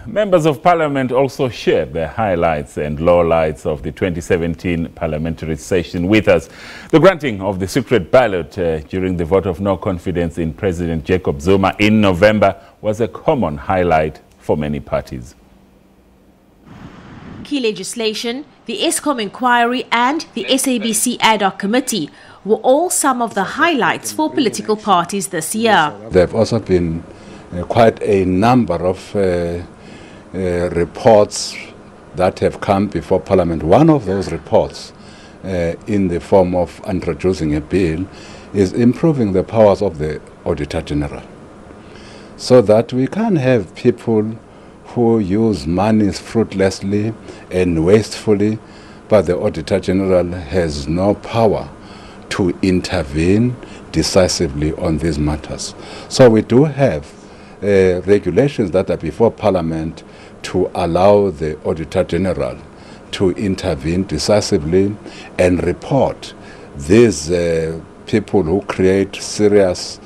Members of Parliament also shared their highlights and lowlights of the 2017 parliamentary session with us. The granting of the secret ballot during the vote of no confidence in President Jacob Zuma in November was a common highlight for many parties. Key legislation, the ESCOM inquiry and the SABC ad hoc committee were all some of the highlights for political parties this year. There have also been quite a number of reports that have come before Parliament. One of those reports, in the form of introducing a bill, is improving the powers of the Auditor General, so that we can't have people who use money fruitlessly and wastefully, but the Auditor General has no power to intervene decisively on these matters. So we do have regulations that are before Parliament to allow the Auditor General to intervene decisively and report these people who create serious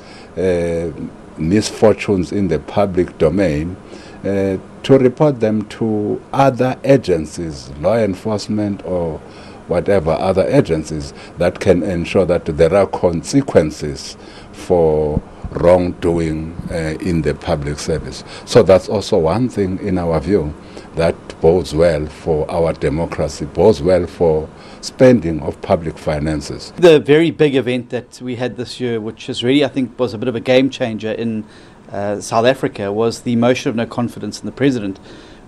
misfortunes in the public domain, to report them to other agencies, law enforcement or whatever other agencies that can ensure that there are consequences for wrongdoing in the public service. So that's also one thing in our view that bodes well for our democracy, bodes well for spending of public finances. The very big event that we had this year, which is really, I think, was a bit of a game changer in South Africa, was the motion of no confidence in the President,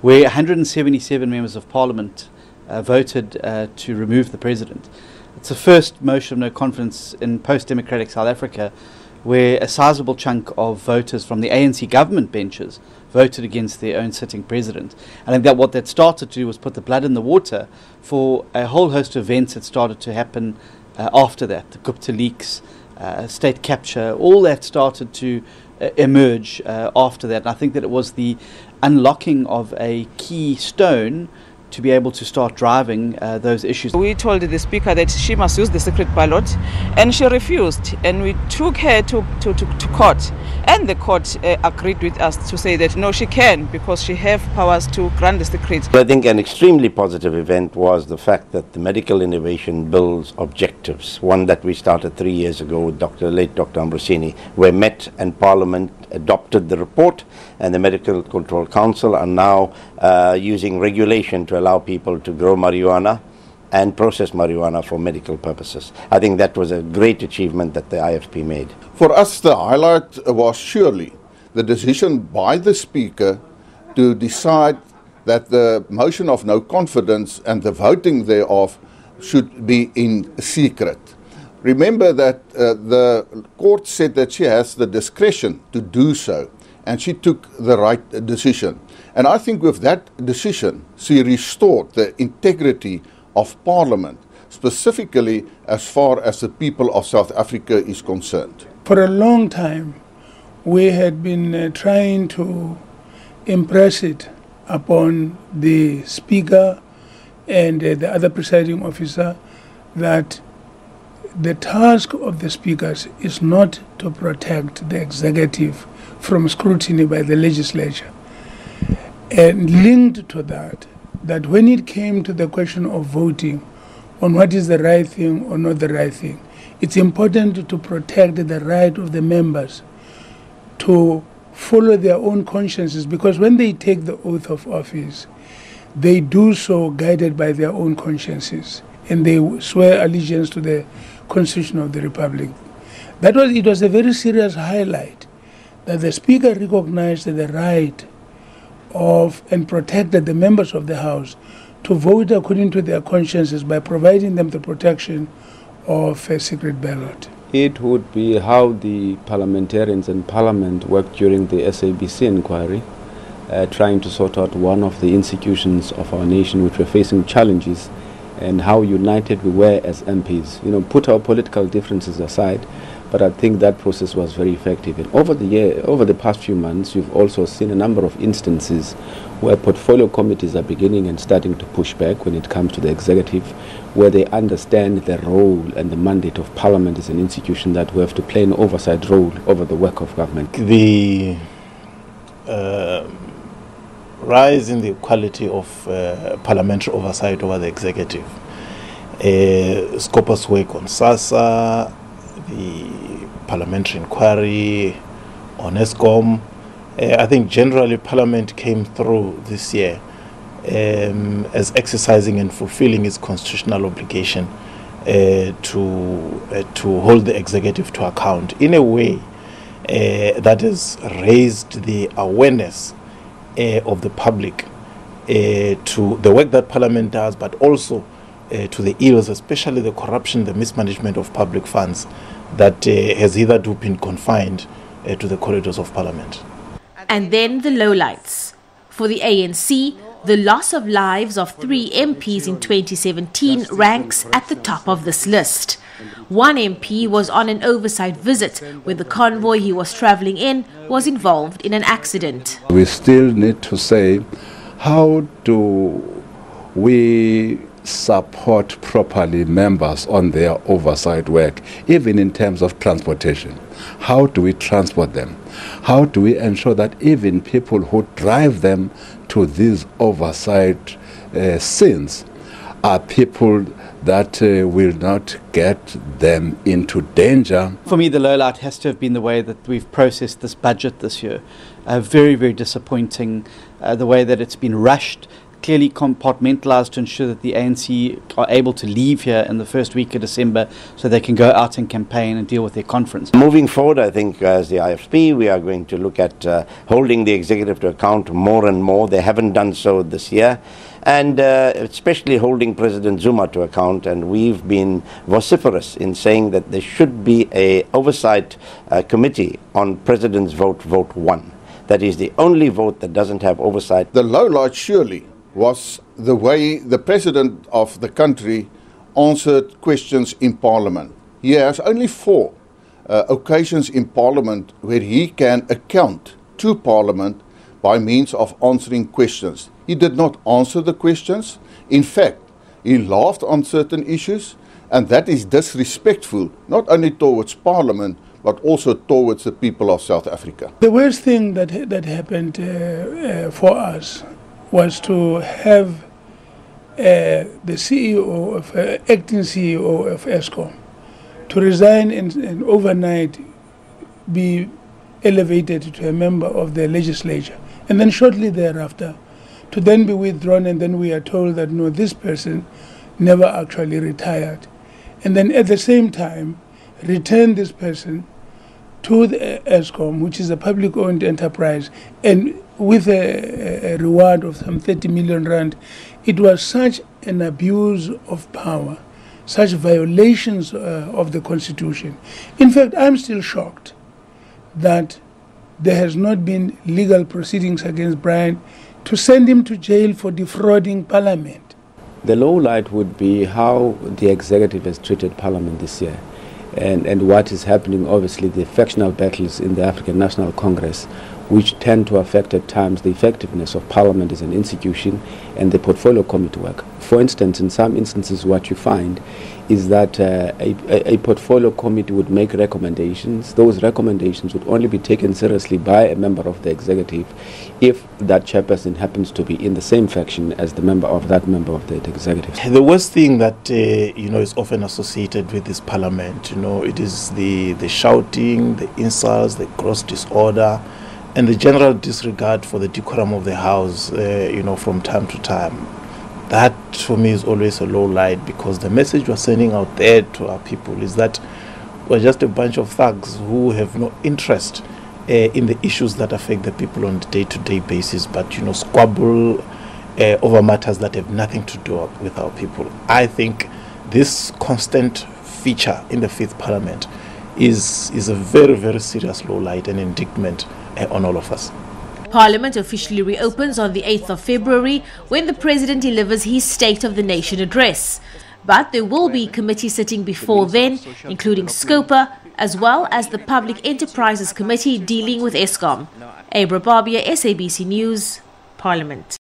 where 177 members of Parliament voted to remove the President. It's the first motion of no confidence in post-democratic South Africa where a sizable chunk of voters from the ANC government benches voted against their own sitting president. I think that what that started to do was put the blood in the water for a whole host of events that started to happen after that. The Gupta leaks, state capture, all that started to emerge after that. And I think that it was the unlocking of a key stone to be able to start driving those issues. We told the Speaker that she must use the secret ballot, and she refused, and we took her to court, and the court agreed with us to say that no, she can, because she has powers to grant the secret. I think an extremely positive event was the fact that the Medical Innovation Bill's objectives, one that we started 3 years ago with late Dr. Ambrosini, were met, and Parliament adopted the report, and the Medical Control Council are now using regulation to allow people to grow marijuana and process marijuana for medical purposes. I think that was a great achievement that the IFP made. For us, the highlight was surely the decision by the Speaker to decide that the motion of no confidence and the voting thereof should be in secret. Remember that the court said that she has the discretion to do so, and she took the right decision. And I think with that decision, she restored the integrity of Parliament, specifically as far as the people of South Africa is concerned. For a long time, we had been trying to impress it upon the Speaker and the other presiding officer that the task of the speakers is not to protect the executive from scrutiny by the legislature. And linked to that, that when it came to the question of voting on what is the right thing or not the right thing, it's important to protect the right of the members to follow their own consciences, because when they take the oath of office, they do so guided by their own consciences, and they swear allegiance to the Constitution of the Republic. It was a very serious highlight that the Speaker recognized the right of and protected the members of the House to vote according to their consciences by providing them the protection of a secret ballot. It would be how the parliamentarians and Parliament worked during the SABC inquiry, trying to sort out one of the institutions of our nation which were facing challenges, and how united we were as MPs. Put our political differences aside, but I think that process was very effective. And over the past few months, you've also seen a number of instances where portfolio committees are beginning and starting to push back when it comes to the executive, where they understand the role and the mandate of Parliament as an institution that we have to play an oversight role over the work of government. The rise in the quality of parliamentary oversight over the executive. Scopus work on SASA, the parliamentary inquiry on ESCOM. I think generally Parliament came through this year as exercising and fulfilling its constitutional obligation to hold the executive to account in a way that has raised the awareness of the public to the work that Parliament does, but also to the ills, especially the corruption, the mismanagement of public funds that has hitherto been confined to the corridors of Parliament. And then the lowlights. For the ANC, the loss of lives of 3 MPs in 2017 ranks at the top of this list. One MP was on an oversight visit when the convoy he was travelling in was involved in an accident. We still need to say, how do we support properly members on their oversight work, even in terms of transportation? How do we transport them? How do we ensure that even people who drive them to these oversight scenes are people that will not get them into danger? For me, the lowlight has to have been the way that we've processed this budget this year. Very, very disappointing, the way that it's been rushed, clearly compartmentalised to ensure that the ANC are able to leave here in the first week of December so they can go out and campaign and deal with their conference. Moving forward, I think as the IFP, we are going to look at holding the executive to account more and more. They haven't done so this year. And especially holding President Zuma to account, and we've been vociferous in saying that there should be an oversight committee on President's vote 1. That is the only vote that doesn't have oversight. The lowlight surely was the way the President of the country answered questions in Parliament. He has only 4 occasions in Parliament where he can account to Parliament by means of answering questions. He did not answer the questions. In fact, he laughed on certain issues, and that is disrespectful, not only towards Parliament, but also towards the people of South Africa. The worst thing that happened for us was to have the CEO of acting CEO of ESCOM to resign and overnight be elevated to a member of the legislature, and then shortly thereafter to then be withdrawn, and then we are told that no, this person never actually retired, and then at the same time return this person to the ESCOM, which is a public-owned enterprise, and with a reward of some 30 million rand. It was such an abuse of power, such violations of the Constitution. In fact, I'm still shocked that there has not been legal proceedings against Brian to send him to jail for defrauding Parliament. The low light would be how the executive has treated Parliament this year. And what is happening, obviously, the factional battles in the African National Congress, which tend to affect at times the effectiveness of Parliament as an institution and the portfolio committee work. For instance, in some instances, what you find is that a portfolio committee would make recommendations. Those recommendations would only be taken seriously by a member of the executive if that chairperson happens to be in the same faction as the member of the executive. The worst thing that is often associated with this Parliament, it is the shouting, the insults, the gross disorder, and the general disregard for the decorum of the House, from time to time. That, for me, is always a low light, because the message we're sending out there to our people is that we're just a bunch of thugs who have no interest in the issues that affect the people on a day-to-day basis, but, squabble over matters that have nothing to do with our people. I think this constant feature in the 5th Parliament is a very, very serious low light and indictment on all of us. Parliament officially reopens on the 8th of February when the President delivers his State of the Nation address. But there will be committee sitting before then, including SCOPA, as well as the Public Enterprises Committee dealing with ESCOM. Abra Barbia, SABC News, Parliament.